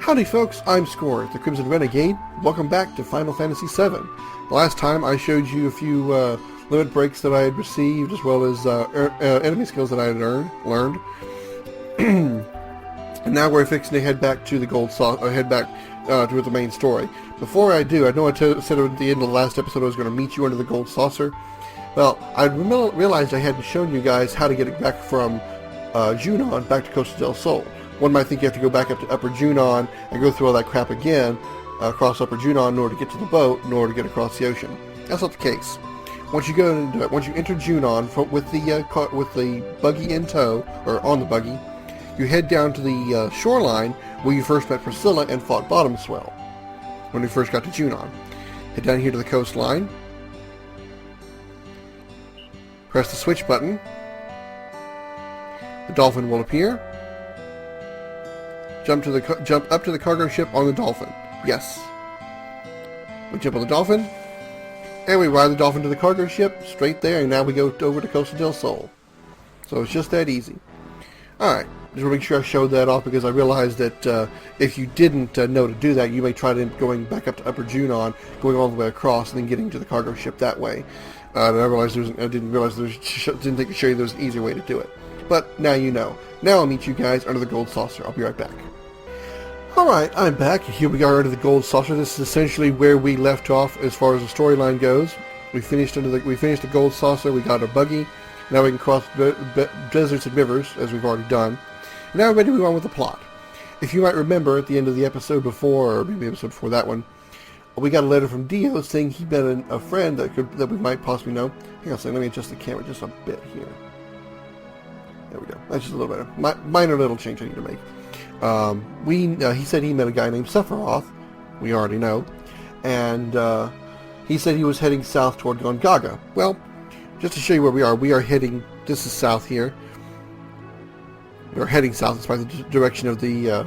Howdy folks, I'm Scoryth, the Crimson Renegade. Welcome back to Final Fantasy VII. The last time I showed you a few limit breaks that I had received, as well as enemy skills that I had learned. And now we're fixing to head back to the Gold Saucer, head back to the main story. Before I do, I know I said at the end of the last episode I was going to meet you under the Gold Saucer. Well, I realized I hadn't shown you guys how to get it back from Junon back to Costa del Sol. One might think you have to go back up to Upper Junon and go through all that crap again, across Upper Junon in order to get to the boat, in order to get across the ocean. That's not the case. Once you enter Junon with the buggy in tow, or on the buggy, you head down to the shoreline where you first met Priscilla and fought Bottom Swell when we first got to Junon. Head down here to the coastline. Press the switch button. The dolphin will appear. Jump up to the cargo ship on the dolphin. Yes. We jump on the dolphin, and we ride the dolphin to the cargo ship, straight there, and now we go over to Costa del Sol. So it's just that easy. Alright, just want to make sure I showed that off, because I realized that if you didn't know to do that, you may try to going back up to Upper Junon, going all the way across, and then getting to the cargo ship that way. And I didn't think to show you there's an easier way to do it. But now you know. Now I'll meet you guys under the Gold Saucer. I'll be right back. Alright, I'm back. Here we are under the Gold Saucer. This is essentially where we left off as far as the storyline goes. We finished the Gold Saucer, we got a buggy. Now we can cross deserts and rivers, as we've already done. And now we're ready to move on with the plot. If you might remember, at the end of the episode before, or maybe the episode before that one, we got a letter from Dio saying he met a friend that we might possibly know. Hang on a second, let me adjust the camera just a bit here. There we go. That's just a little better. Minor little change I need to make. He said he met a guy named Sephiroth, we already know, and he said he was heading south toward Gongaga. Well, just to show you where we are heading, this is south here. We're heading south, it's by the direction of the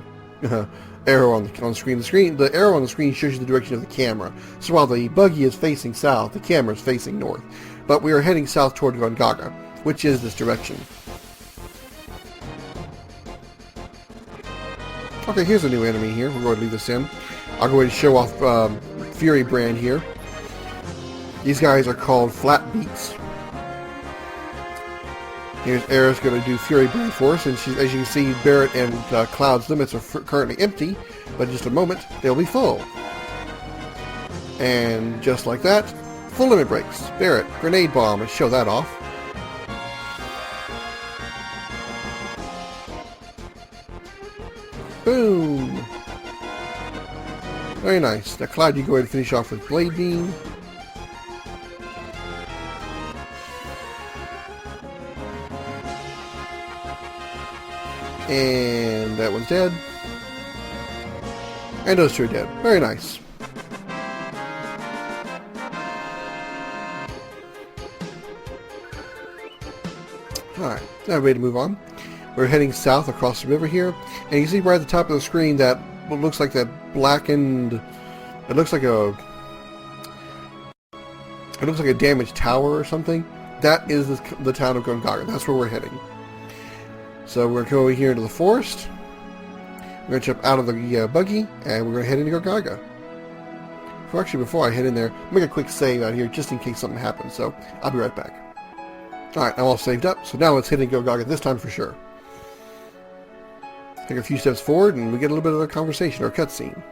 arrow on the screen. The arrow on the screen shows you the direction of the camera. So while the buggy is facing south, the camera is facing north. But we are heading south toward Gongaga, which is this direction. Okay, here's a new enemy here. We're going to leave this in. I'll go ahead and show off Fury Brand here. These guys are called Flat Beats. Here's Aerith's going to do Fury Brand for us, and as you can see, Barret and Cloud's limits are currently empty, but in just a moment, they'll be full. And just like that, full limit breaks. Barret, Grenade Bomb, let's show that off. Boom! Very nice. Now, Cloud, you go ahead and finish off with Blade Beam. And that one's dead. And those two are dead. Very nice. Alright, now we're ready to move on. We're heading south across the river here, and you can see right at the top of the screen that what looks like that blackened. It looks like a damaged tower or something. That is the town of Gongaga. That's where we're heading. So we're going to go over here into the forest. We're going to jump out of the buggy, and we're going to head into Gongaga. Before I head in there, make a quick save out here just in case something happens. So I'll be right back. Alright, I'm all saved up. So now let's head into Gongaga this time for sure. Take a few steps forward, and we get a little bit of a conversation or a cutscene.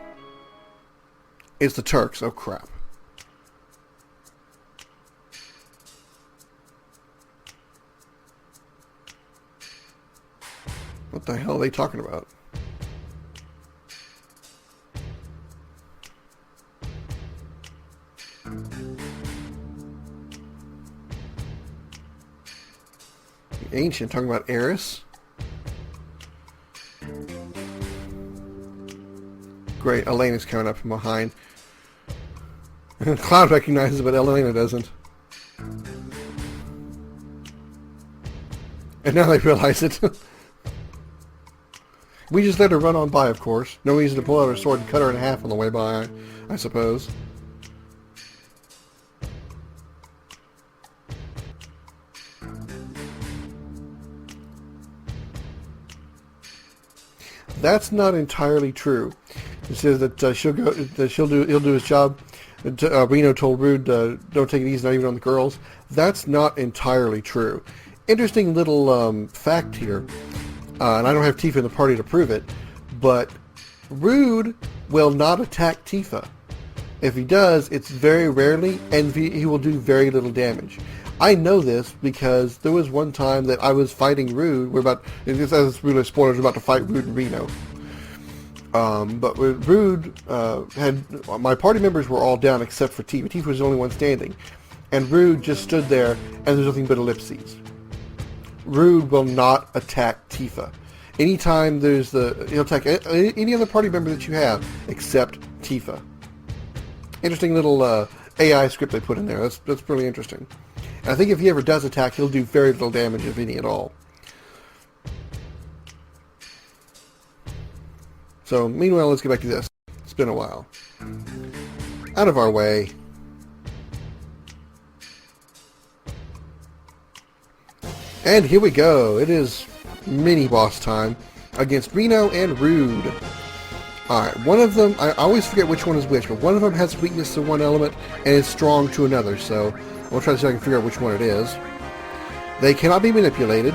It's the Turks. Oh, crap. What the hell are they talking about? The Ancient talking about Eris. Great, Elena's coming up from behind. Cloud recognizes, but Elena doesn't. And now they realize it. We just let her run on by, of course. No reason to pull out her sword and cut her in half on the way by, I suppose. That's not entirely true. It says that he'll do his job. Reno told Rude, don't take it easy, not even on the girls. That's not entirely true. Interesting little fact here, and I don't have Tifa in the party to prove it, but Rude will not attack Tifa. If he does, it's very rarely, and he will do very little damage. I know this because there was one time that I was fighting Rude. As really spoilers, we're about to fight Rude and Reno. But with Rude, my party members were all down except for Tifa. Tifa was the only one standing. And Rude just stood there, and there's nothing but ellipses. Rude will not attack Tifa. Anytime he'll attack any other party member that you have, except Tifa. Interesting little AI script they put in there. That's really interesting. And I think if he ever does attack, he'll do very little damage, if any at all. So, meanwhile, let's get back to this. It's been a while. Out of our way. And here we go. It is mini-boss time against Reno and Rude. Alright, one of them, I always forget which one is which, but one of them has weakness to one element and is strong to another, so I'll try to see if I can figure out which one it is. They cannot be manipulated,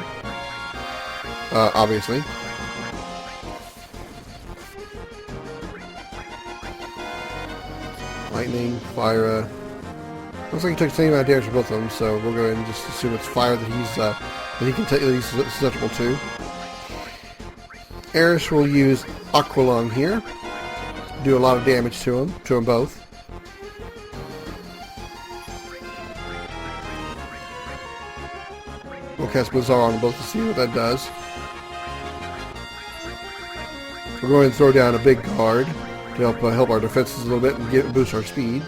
obviously. Lightning, fire, looks like he took the same amount of damage for both of them, so we'll go ahead and just assume it's fire that he's susceptible to. Eris will use Aqualung here. Do a lot of damage to them both. We'll cast Blizzard on them both to see what that does. We're going to throw down a big guard to help our defenses a little bit and boost our speed.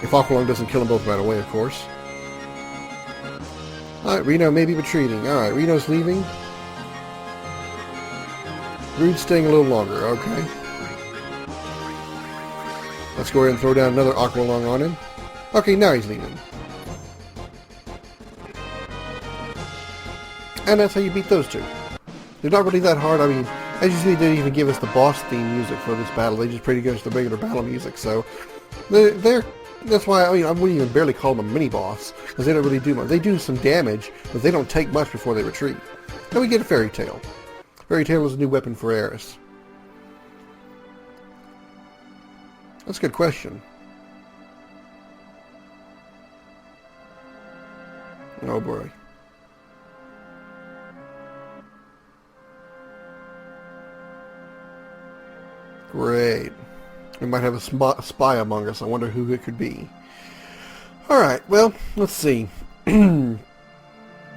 If Aqualung doesn't kill them both right away, of course. Alright, Reno may be retreating. Alright, Reno's leaving. Rude's staying a little longer, okay. Let's go ahead and throw down another Aqualung on him. Okay, now he's leaving. And that's how you beat those two. They're not really that hard. I mean, as you see, they didn't even give us the boss theme music for this battle. They just pretty good the regular battle music, so that's why, I wouldn't even barely call them a mini-boss, because they don't really do much. They do some damage, but they don't take much before they retreat. And we get a Fairy Tail. Fairy Tail is a new weapon for Eris. That's a good question. Oh boy. Great. We might have a spy among us. I wonder who it could be. Alright, well, let's see. I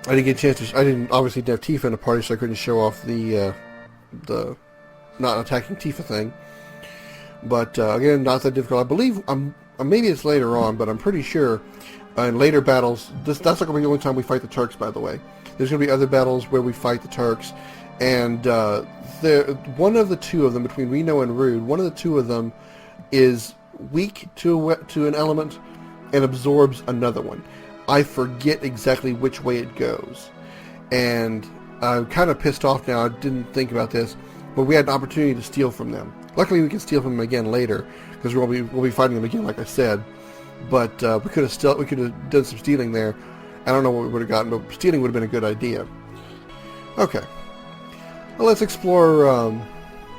didn't get a chance to... I didn't obviously have Tifa in the party, so I couldn't show off the not attacking Tifa thing. But, again, not that difficult. I believe... maybe it's later on, but I'm pretty sure in later battles... That's not going to be the only time we fight the Turks, by the way. There's going to be other battles where we fight the Turks. And one of the two of them, between Reno and Rude, one of the two of them is weak to an element and absorbs another one. I forget exactly which way it goes. And I'm kind of pissed off now. I didn't think about this, but we had an opportunity to steal from them. Luckily, we can steal from them again later, because we'll be fighting them again, like I said. But we could have done some stealing there. I don't know what we would have gotten, but stealing would have been a good idea. Okay. Well, let's explore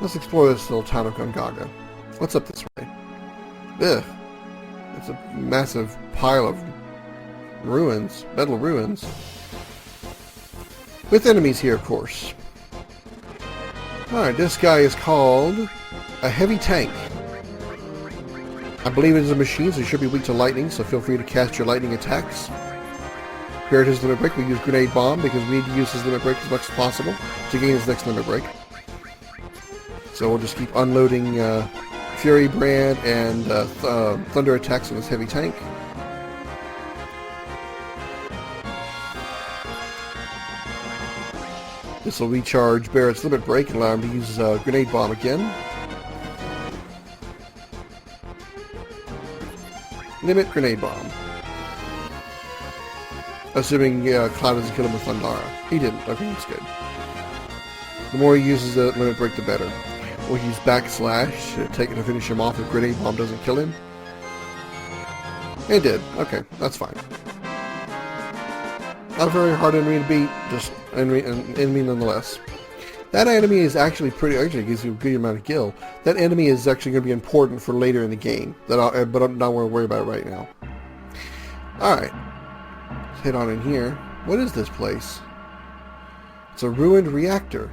this little town of Gongaga. What's up this way? Ugh. It's a massive pile of ruins, metal ruins. With enemies here, of course. Alright, this guy is called a heavy tank. I believe it is a machine, so it should be weak to lightning, so feel free to cast your lightning attacks. Here at his limit break, we use Grenade Bomb because we need to use his limit break as much as possible to gain his next limit break. So we'll just keep unloading Fury Brand and Thunder attacks on this heavy tank. This will recharge Barrett's limit break and allow him to use Grenade Bomb again. Limit Grenade Bomb. Assuming Cloud doesn't kill him with Thundara. He didn't. Okay, that's good. The more he uses the limit break, the better. We'll use backslash to take it to finish him off if grenade bomb doesn't kill him. It did. Okay, that's fine. Not a very hard enemy to beat, just an enemy nonetheless. That enemy is actually gives you a good amount of gil. That enemy is actually going to be important for later in the game, but I'm not going to worry about it right now. Alright. Let's head on in here. What is this place? It's a ruined reactor.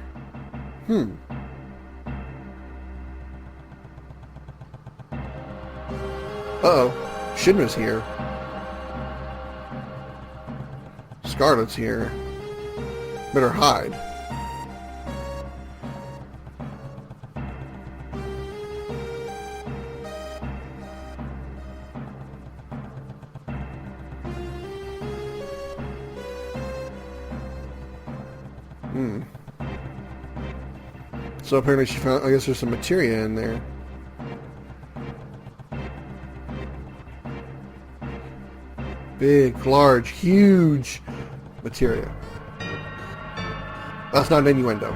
Uh-oh. Shinra's here. Scarlet's here. Better hide. So apparently she found, I guess there's some materia in there. Big, large, huge materia. That's not an innuendo.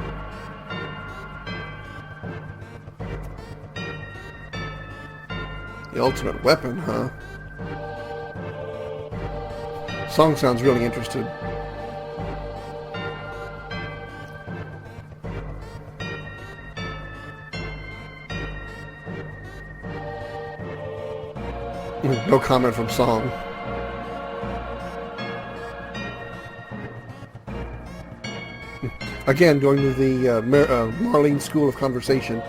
The ultimate weapon, huh? Song sounds really interested. No comment from Song. Again, going to the Marlene School of Conversation.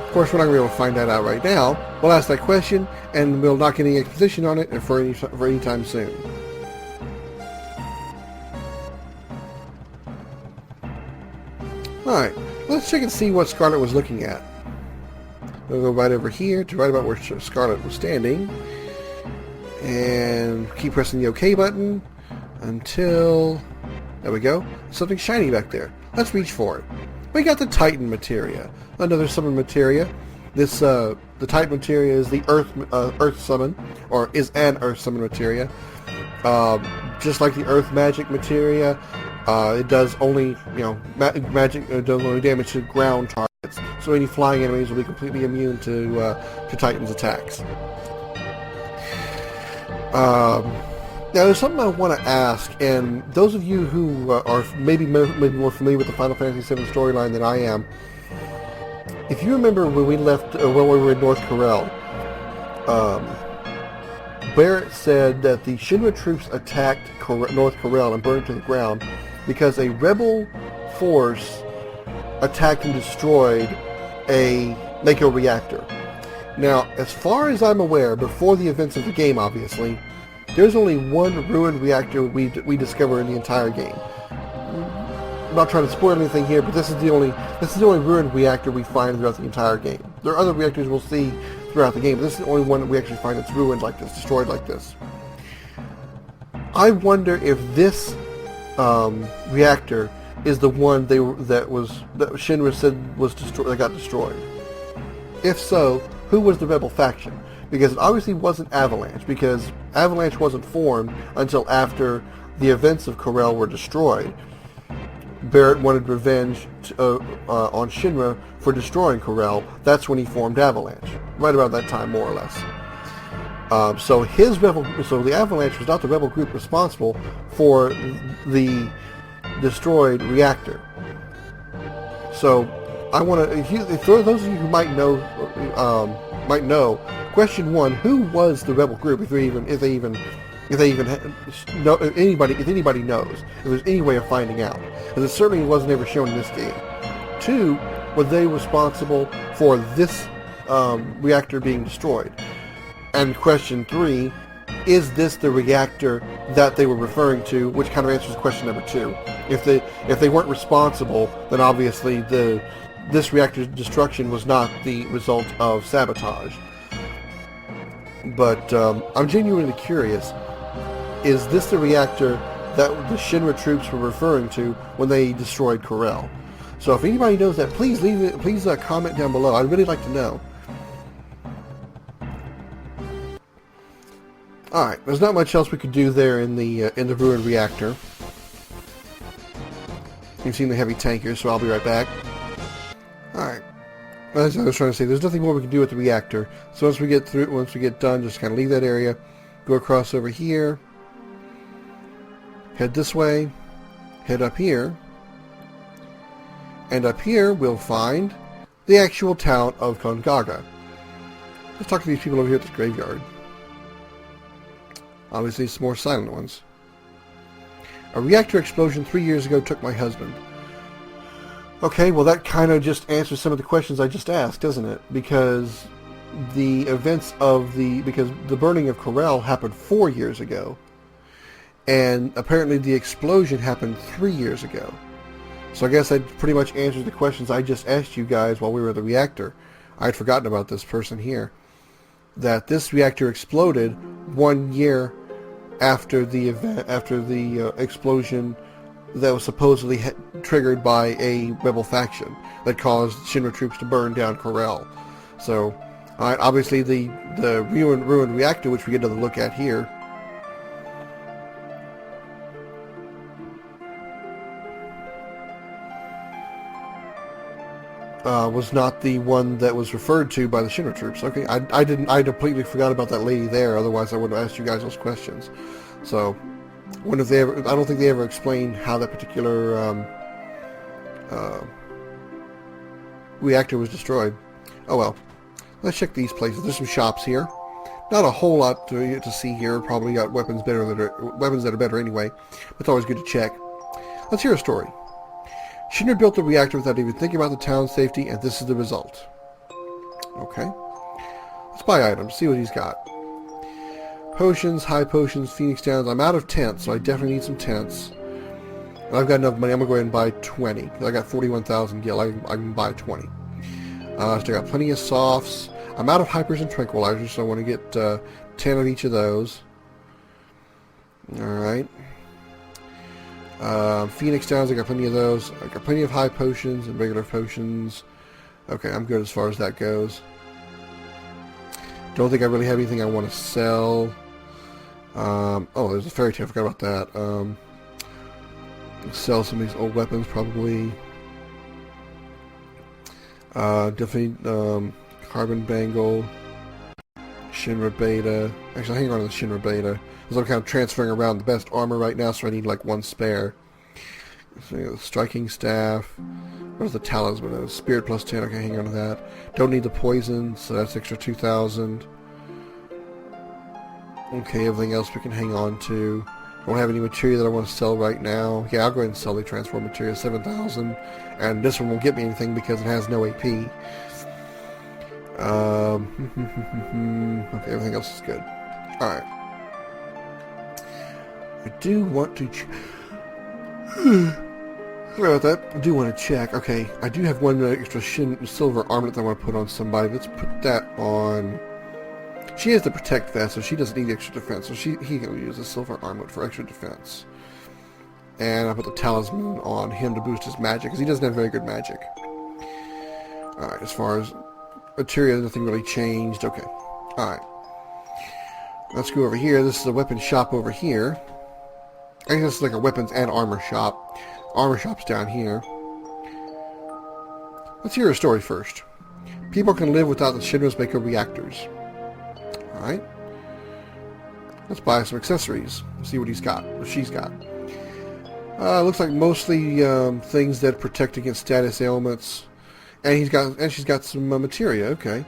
Of course, we're not going to be able to find that out right now. We'll ask that question, and we'll not get any exposition on it for any time soon. Alright, let's check and see what Scarlet was looking at. We'll go right over here to right about where Scarlet was standing. And keep pressing the OK button until... There we go. Something shiny back there. Let's reach for it. We got the Titan materia. Another summon materia. This, the Titan materia is the Earth summon, or is an Earth summon materia. Just like the Earth magic materia, it does only, magic does only damage to ground targets. So any flying enemies will be completely immune to Titan's attacks. Now, there's something I want to ask, and those of you who are maybe more familiar with the Final Fantasy VII storyline than I am, if you remember when we left, when we were in North Corel, Barrett said that the Shinra troops attacked North Corel and burned it to the ground because a rebel force attacked and destroyed a Mako reactor. Now, as far as I'm aware, before the events of the game, obviously, there's only one ruined reactor we discover in the entire game. I'm not trying to spoil anything here, but this is the only ruined reactor we find throughout the entire game. There are other reactors we'll see throughout the game, but this is the only one that we actually find that's ruined like this, destroyed like this. I wonder if this reactor is the one that Shinra said was that got destroyed. If so, who was the rebel faction? Because it obviously wasn't Avalanche, because Avalanche wasn't formed until after the events of Corel were destroyed. Barrett wanted revenge on Shinra for destroying Corel. That's when he formed Avalanche, right about that time, more or less. So the Avalanche was not the rebel group responsible for the destroyed reactor. So I want to, for those of you who might know. Question one: who was the rebel group? If anybody knows, if there's any way of finding out, because it certainly wasn't ever shown in this game. Two, were they responsible for this reactor being destroyed? And question three: is this the reactor that they were referring to? Which kind of answers question number two. If they weren't responsible, then obviously this reactor's destruction was not the result of sabotage. But I'm genuinely curious, is this the reactor that the Shinra troops were referring to when they destroyed Corel? So if anybody knows that, please leave it. Please comment down below. I'd really like to know. All right, there's not much else we could do there in the ruined reactor. You've seen the heavy tankers, so I'll be right back. All right. As I was trying to say, there's nothing more we can do with the reactor. So once we get done, just kind of leave that area, go across over here, head this way, head up here, and up here we'll find the actual town of Gongaga. Let's talk to these people over here at this graveyard. Obviously, some more silent ones. A reactor explosion 3 years ago took my husband. Okay, well that kind of just answers some of the questions I just asked, doesn't it? Because the events of because the burning of Corel happened 4 years ago, and apparently the explosion happened 3 years ago. So I guess that pretty much answers the questions I just asked you guys while we were at the reactor. I'd forgotten about this person here. That this reactor exploded 1 year after the explosion that was supposedly triggered by a rebel faction that caused Shinra troops to burn down Corel. So, obviously the ruined reactor, which we get another look at here, was not the one that was referred to by the Shinra troops. Okay, I completely forgot about that lady there. Otherwise, I would have asked you guys those questions. So, I don't think they ever explained how that particular reactor was destroyed. Oh well. Let's check these places. There's some shops here. Not a whole lot to see here. Probably got weapons that are better anyway. But it's always good to check. Let's hear a story. Shinra built the reactor without even thinking about the town's safety, and this is the result. Okay. Let's buy items. See what he's got. Potions, high potions, Phoenix Downs. I'm out of tents, so I definitely need some tents. And I've got enough money. I'm going to go ahead and buy 20. I got 41,000 gil. I can buy 20. So I got plenty of softs. I'm out of hypers and tranquilizers, so I want to get 10 of each of those. Alright. Phoenix Downs, I got plenty of those. I got plenty of high potions and regular potions. Okay, I'm good as far as that goes. Don't think I really have anything I want to sell. Oh, there's a fairy tale. I forgot about that. Sell some of these old weapons, probably. Definitely Carbon Bangle, Shinra Beta. Actually, hang on to the Shinra Beta, because I'm kind of transferring around the best armor right now, so I need like one spare. So, Striking Staff. What is the Talisman? Spirit plus 10. Okay, hang on to that. Don't need the Poison, so that's extra 2,000. Okay, everything else we can hang on to. Don't have any material that I want to sell right now. Yeah, I'll go ahead and sell the transform material, 7,000. And this one won't get me anything because it has no AP. Okay, everything else is good. Alright. I do want to... Sorry about that. I do want to check. Okay, I do have one extra silver armlet that I want to put on somebody. Let's put that on... She has the Protect Vest, so she doesn't need extra defense. So he can use a silver armlet for extra defense. And I put the Talisman on him to boost his magic, because he doesn't have very good magic. Alright, as far as material, nothing really changed. Okay. Alright. Let's go over here. This is a weapon shop over here. I guess this is like a weapons and armor shop. Armor shop's down here. Let's hear a story first. People can live without the Shinra's Maker reactors. Alright. Let's buy some accessories. See what he's got. What she's got. Looks like mostly things that protect against status ailments. And she's got some materia. Okay.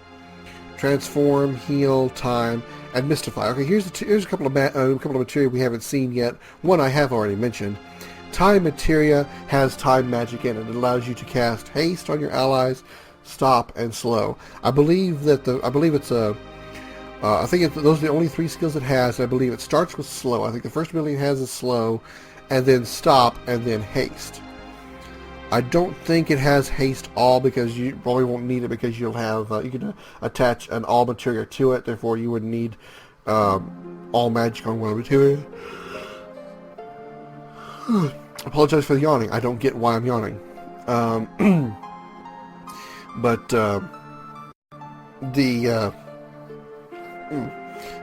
Transform, heal, time, and mystify. Okay, here's a couple of materia we haven't seen yet. One I have already mentioned. Time materia has time magic in it. It allows you to cast haste on your allies, stop, and slow. I believe those are the only 3 skills it has. I believe it starts with slow. I think the first ability it has is slow, and then stop, and then haste. I don't think it has haste all, because you probably won't need it, because you'll have you can attach an all materia to it. Therefore, you would need all magic on one materia. Apologize for the yawning. I don't get why I'm yawning. Um, but the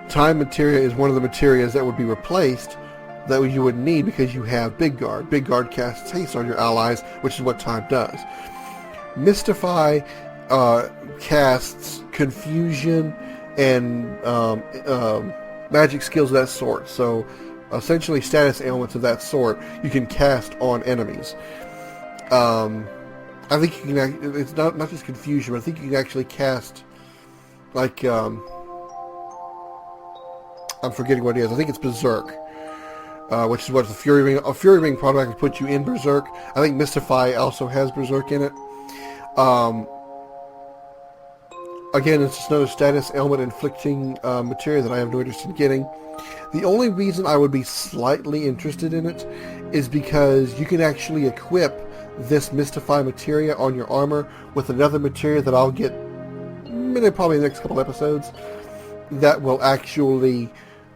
time materia is one of the materias that would be replaced that you would need because you have Big Guard. Big Guard casts haste on your allies, which is what time does. Mystify casts confusion and magic skills of that sort. So essentially status ailments of that sort you can cast on enemies. I think you can. It's not just confusion, but I think you can actually cast, like, I'm forgetting what it is. I think it's Berserk, which is what the Fury Ring. A Fury Ring product can put you in Berserk. I think Mystify also has Berserk in it. Again, it's just another status ailment inflicting materia that I have no interest in getting. The only reason I would be slightly interested in it is because you can actually equip this Mystify materia on your armor with another materia that I'll get probably in the next couple episodes that will actually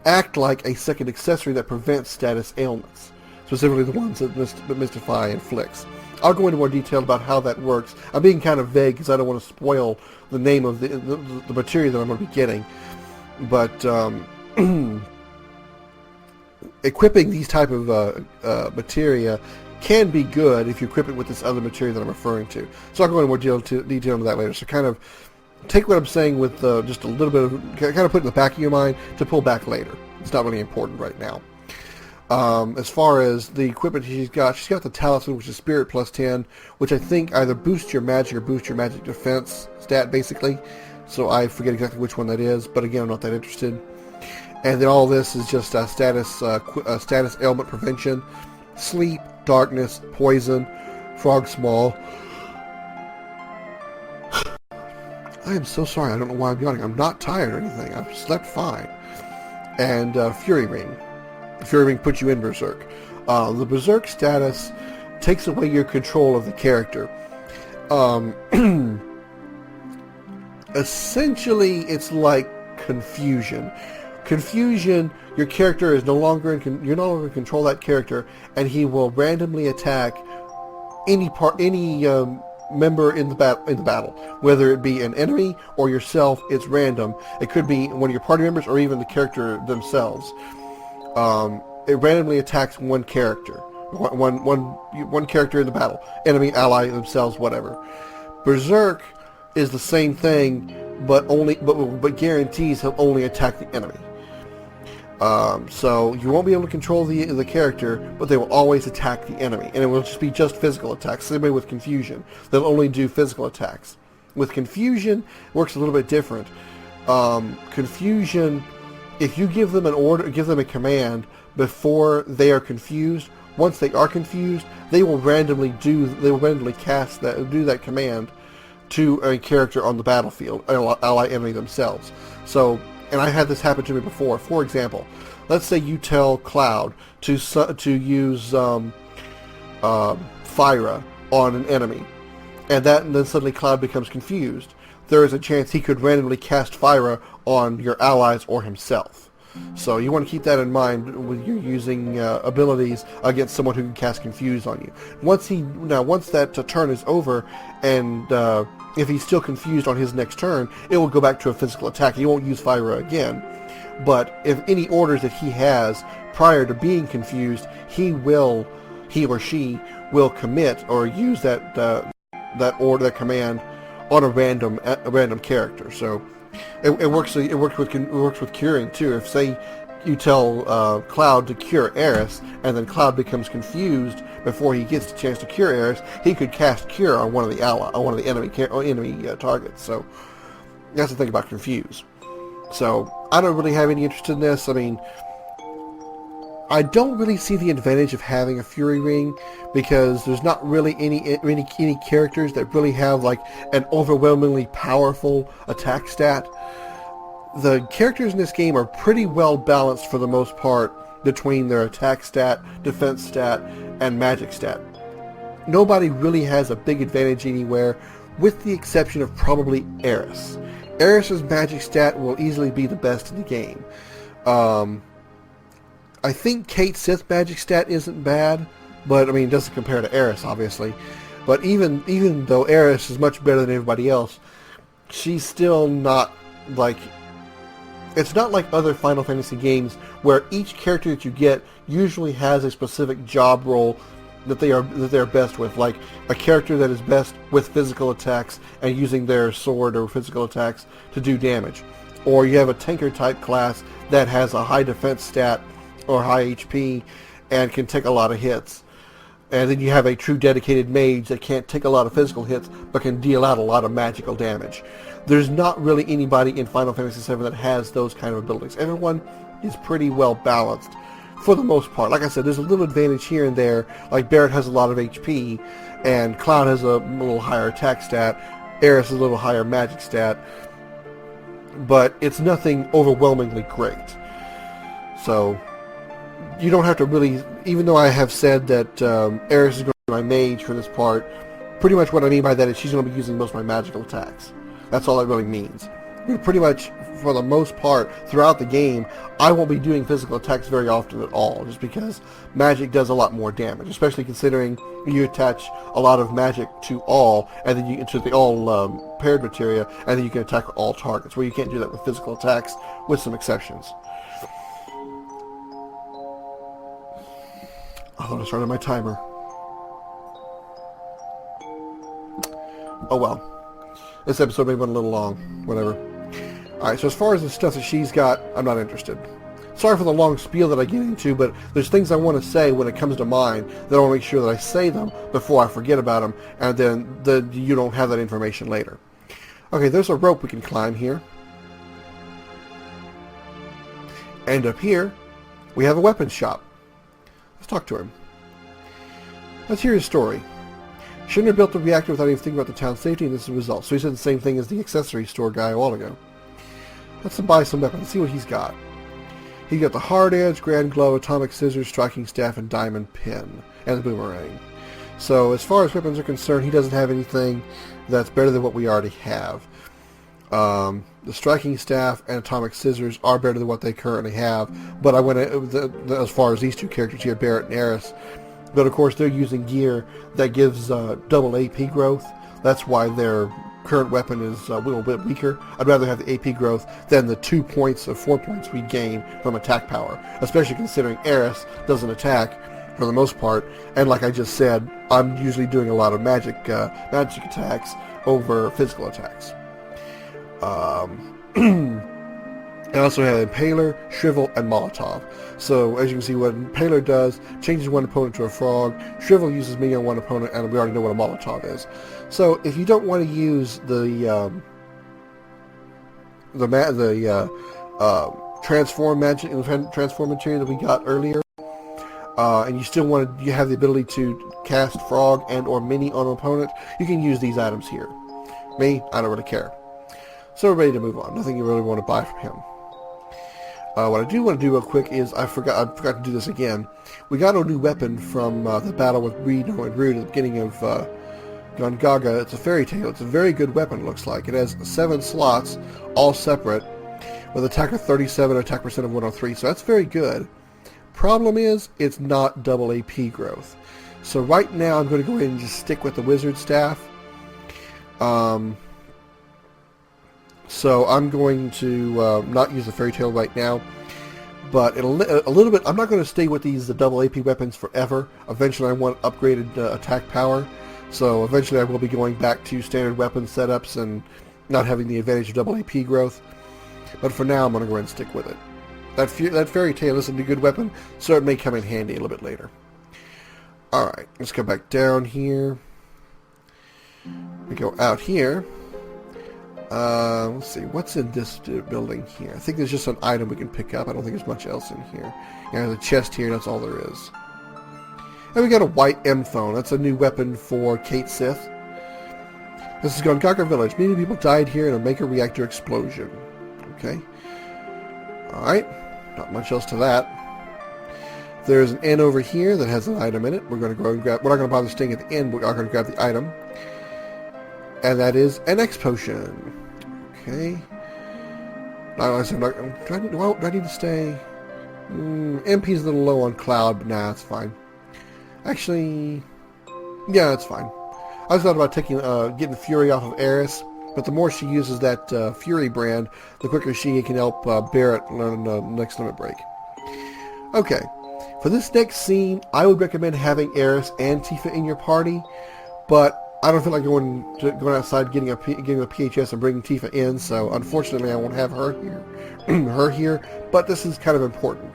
act like a second accessory that prevents status ailments, specifically the ones that Mystify inflicts. I'll go into more detail about how that works. I'm being kind of vague because I don't want to spoil the name of the materia that I'm going to be getting, but equipping these type of materia can be good if you equip it with this other materia that I'm referring to. So I'll go into more detail into that later. So kind of take what I'm saying with just a little bit of, kind of put it in the back of your mind to pull back later. It's not really important right now. As far as the equipment she's got the Talisman, which is Spirit plus 10, which I think either boosts your magic or boosts your magic defense stat, basically. So I forget exactly which one that is, but again, I'm not that interested. And then all this is just status ailment prevention, sleep, darkness, poison, frog small. I am so sorry. I don't know why I'm yawning. I'm not tired or anything. I've slept fine. And Fury Ring. Fury Ring puts you in Berserk. The Berserk status takes away your control of the character. Essentially, it's like confusion. Confusion, your character is no longer you're no longer in control of that character, and he will randomly attack any member in the battle, whether it be an enemy or yourself. It's random. It could be one of your party members or even the character themselves. It randomly attacks one character, one character in the battle, enemy, ally, themselves, whatever. Berserk is the same thing, but guarantees he'll only attack the enemy. So you won't be able to control the character, but they will always attack the enemy, and it will just be physical attacks. Same way with confusion, they'll only do physical attacks. With confusion, it works a little bit different. Confusion, if you give them an order, give them a command before they are confused, once they are confused, they will randomly cast that command to a character on the battlefield, ally, enemy themselves. So, and I had this happen to me before. For example, let's say you tell Cloud to use Fyra on an enemy, and then suddenly Cloud becomes confused. There is a chance he could randomly cast Fyra on your allies or himself. So you want to keep that in mind when you're using abilities against someone who can cast Confuse on you. Once that turn is over, and if he's still confused on his next turn, it will go back to a physical attack. He won't use Fyra again. But if any orders that he has prior to being confused, he or she will commit or use that command on a random character. So it works with curing too. If say you tell Cloud to cure Eris, and then Cloud becomes confused before he gets the chance to cure Eris, he could cast Cure on one of the enemy targets. So that's the thing about Confuse. So I don't really have any interest in this. I mean, I don't really see the advantage of having a Fury Ring because there's not really any characters that really have like an overwhelmingly powerful attack stat. The characters in this game are pretty well balanced for the most part between their attack stat, defense stat, and magic stat. Nobody really has a big advantage anywhere, with the exception of probably Eris. Eris's magic stat will easily be the best in the game. I think Kate Sith's magic stat isn't bad, but I mean, it doesn't compare to Eris, obviously. But even though Eris is much better than everybody else, she's still not like... It's not like other Final Fantasy games where each character that you get usually has a specific job role that they are best with. Like a character that is best with physical attacks and using their sword or physical attacks to do damage. Or you have a tanker type class that has a high defense stat or high HP and can take a lot of hits. And then you have a true dedicated mage that can't take a lot of physical hits but can deal out a lot of magical damage. There's not really anybody in Final Fantasy VII that has those kind of abilities. Everyone is pretty well balanced for the most part. Like I said, there's a little advantage here and there. Like Barret has a lot of HP, and Cloud has a little higher attack stat. Eris has a little higher magic stat. But it's nothing overwhelmingly great. So you don't have to really... Even though I have said that Eris is going to be my mage for this part, pretty much what I mean by that is she's going to be using most of my magical attacks. That's all it really means. Pretty much, for the most part, throughout the game, I won't be doing physical attacks very often at all, just because magic does a lot more damage, especially considering you attach a lot of magic to all, and then you to the all paired materia, and then you can attack all targets, where you can't do that with physical attacks, with some exceptions. I thought I started my timer. Oh well. This episode may have been a little long. Whatever. Alright, so as far as the stuff that she's got, I'm not interested. Sorry for the long spiel that I get into, but there's things I want to say when it comes to mind that I want to make sure that I say them before I forget about them, and then you don't have that information later. Okay, there's a rope we can climb here. And up here, we have a weapons shop. Let's talk to him. Let's hear his story. Shouldn't have built the reactor without even thinking about the town's safety, and this is the result. So he said the same thing as the accessory store guy a while ago. Let's buy some weapons. Let's see what he's got. He got the hard edge, grand glove, atomic scissors, striking staff, and diamond pin, and the boomerang. So as far as weapons are concerned, he doesn't have anything that's better than what we already have. The striking staff and atomic scissors are better than what they currently have, but I went as far as these two characters here, Barret and Eris. But of course, they're using gear that gives double AP growth. That's why their current weapon is a little bit weaker. I'd rather have the AP growth than the 4 points we gain from attack power, especially considering Eris doesn't attack for the most part. And like I just said, I'm usually doing a lot of magic attacks over physical attacks. I also have Impaler, Shrivel, and Molotov. So, as you can see, what Impaler does, changes one opponent to a frog. Shrivel uses me on one opponent, and we already know what a Molotov is. So, if you don't want to use the transform material that we got earlier, and you still you have the ability to cast frog and or mini on an opponent, you can use these items here. Me, I don't really care. So we're ready to move on. Nothing you really want to buy from him. What I do want to do real quick is, I forgot to do this again. We got a new weapon from the battle with Reno and Rude at the beginning of Gongaga. It's a fairy tale. It's a very good weapon, it looks like. It has 7 slots, all separate, with attack of 37 and attack percent of 103. So that's very good. Problem is, it's not double AP growth. So right now, I'm going to go ahead and just stick with the wizard staff. So I'm going to not use the fairy tale right now, but a little bit. I'm not going to stay with these double AP weapons forever. Eventually, I want upgraded attack power. So eventually, I will be going back to standard weapon setups and not having the advantage of double AP growth. But for now, I'm going to go ahead and stick with it. That fairy tale isn't a good weapon, so it may come in handy a little bit later. All right, let's go back down here. We go out here. Let's see, what's in this building here? I think there's just an item we can pick up. I don't think there's much else in here. Yeah, there's a chest here, that's all there is. And we got a white M phone. That's a new weapon for Kate Sith. This is Gongaga Village. Many people died here in a maker reactor explosion. Okay. Alright, not much else to that. There's an inn over here that has an item in it. We're going to go and grab. We're not going to bother staying at the inn, but we are going to grab the item. And that is an X potion. Okay. Do I need to stay? MP's a little low on Cloud, but nah, it's fine. Actually, yeah, that's fine. I was thought about getting Fury off of Eris, but the more she uses that Fury brand, the quicker she can help Barrett learn the next limit break. Okay, for this next scene, I would recommend having Eris and Tifa in your party, but I don't feel like going outside, getting a PHS and bringing Tifa in, so unfortunately I won't have her here, but this is kind of important.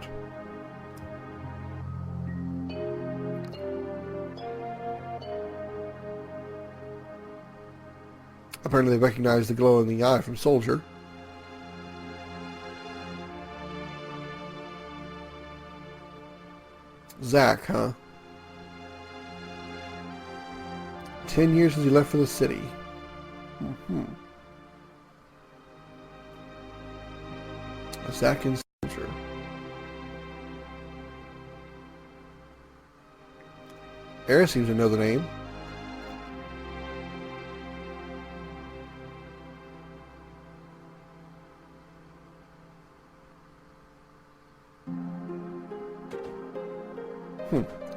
Apparently they recognize the glow in the eye from Soldier. Zack, huh? 10 years since he left for the city. Zack and Soldier. Eris seems to know the name.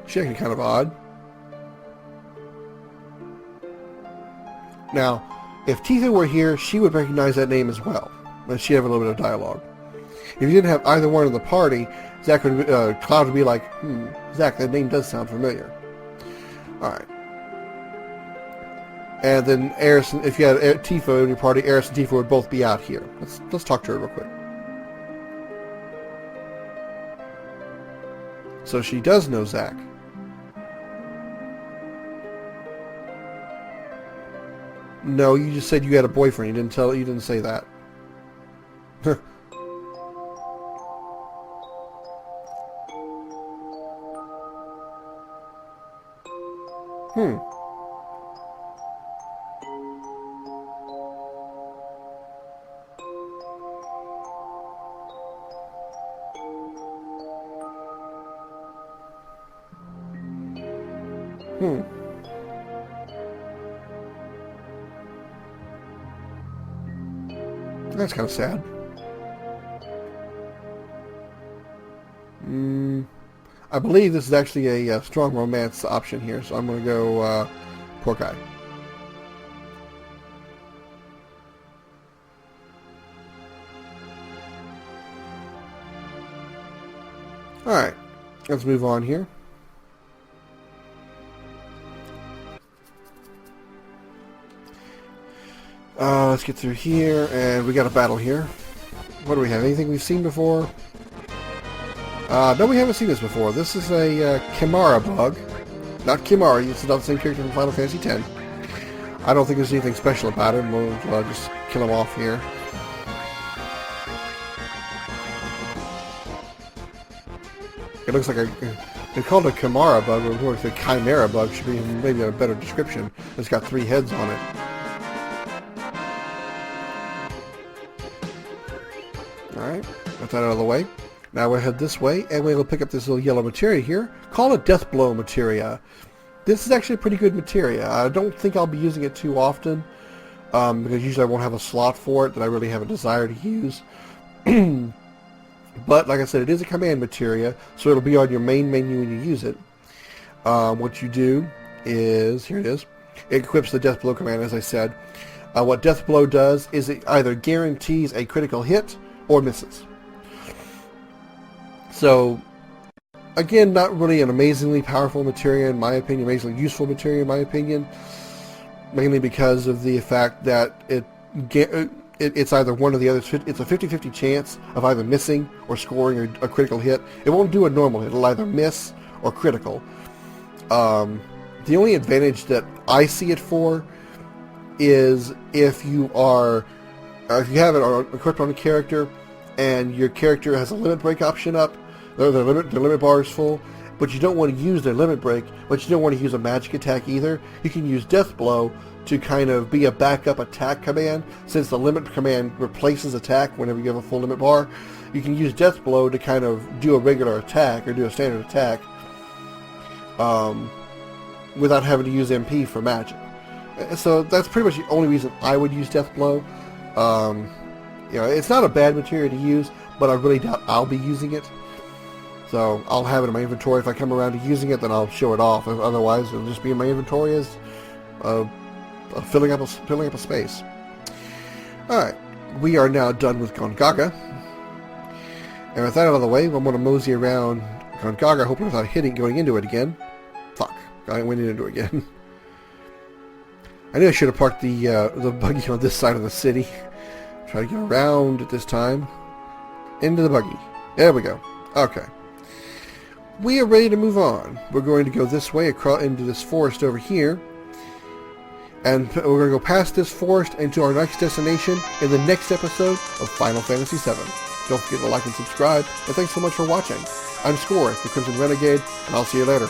She's actually kind of odd. Now, if Tifa were here, she would recognize that name as well, and she'd have a little bit of dialogue. If you didn't have either one in the party, Cloud would be like, Zack, that name does sound familiar. Alright. And then Eris, if you had Tifa in your party, Eris and Tifa would both be out here. Let's talk to her real quick. So she does know Zack. No, you just said you had a boyfriend. You didn't say that. That's kind of sad. I believe this is actually a strong romance option here, so I'm going to go poor guy. Alright, let's move on here. Let's get through here, and we got a battle here. What do we have? Anything we've seen before? No, we haven't seen this before. This is a Kimara bug. Not Kimara, it's not the same character from Final Fantasy X. I don't think there's anything special about him. We'll just kill him off here. It looks like they called it a Kimara bug, but more like a Chimera bug should be maybe a better description. It's got 3 heads on it. Alright, got that out of the way. Now we'll head this way, and we'll pick up this little yellow materia here. Call it Death Blow materia. This is actually pretty good materia. I don't think I'll be using it too often, because usually I won't have a slot for it that I really have a desire to use. But, like I said, it is a command materia, so it'll be on your main menu when you use it. What you do is, here it is, it equips the Death Blow command, as I said. What Death Blow does is it either guarantees a critical hit or misses. So, again, not really an amazingly powerful materia in my opinion, amazingly useful materia in my opinion, mainly because of the fact that it's either one or the other. It's a 50-50 chance of either missing or scoring a critical hit. It won't do a normal hit. It'll either miss or critical. The only advantage that I see it for is if you have it equipped on a character and your character has a limit break option up, their limit bar is full, but you don't want to use their limit break, but you don't want to use a magic attack either. You can use Death Blow to kind of be a backup attack command. Since the limit command replaces attack whenever you have a full limit bar, you can use Death Blow to kind of do a regular attack or do a standard attack without having to use MP for magic. So that's pretty much the only reason I would use Death Blow. It's not a bad material to use, but I really doubt I'll be using it. So I'll have it in my inventory. If I come around to using it, then I'll show it off. Otherwise, it'll just be in my inventory as filling up a space. Alright, we are now done with Gongaga. And with that out of the way, I'm going to mosey around Gongaga, hoping without going into it again. Fuck, I went into it again. I knew I should have parked the buggy on this side of the city. Try to get around at this time. Into the buggy. There we go. Okay. We are ready to move on. We're going to go this way across into this forest over here. And we're going to go past this forest into our next destination in the next episode of Final Fantasy VII. Don't forget to like and subscribe, and thanks so much for watching. I'm Scoryth, the Crimson Renegade, and I'll see you later.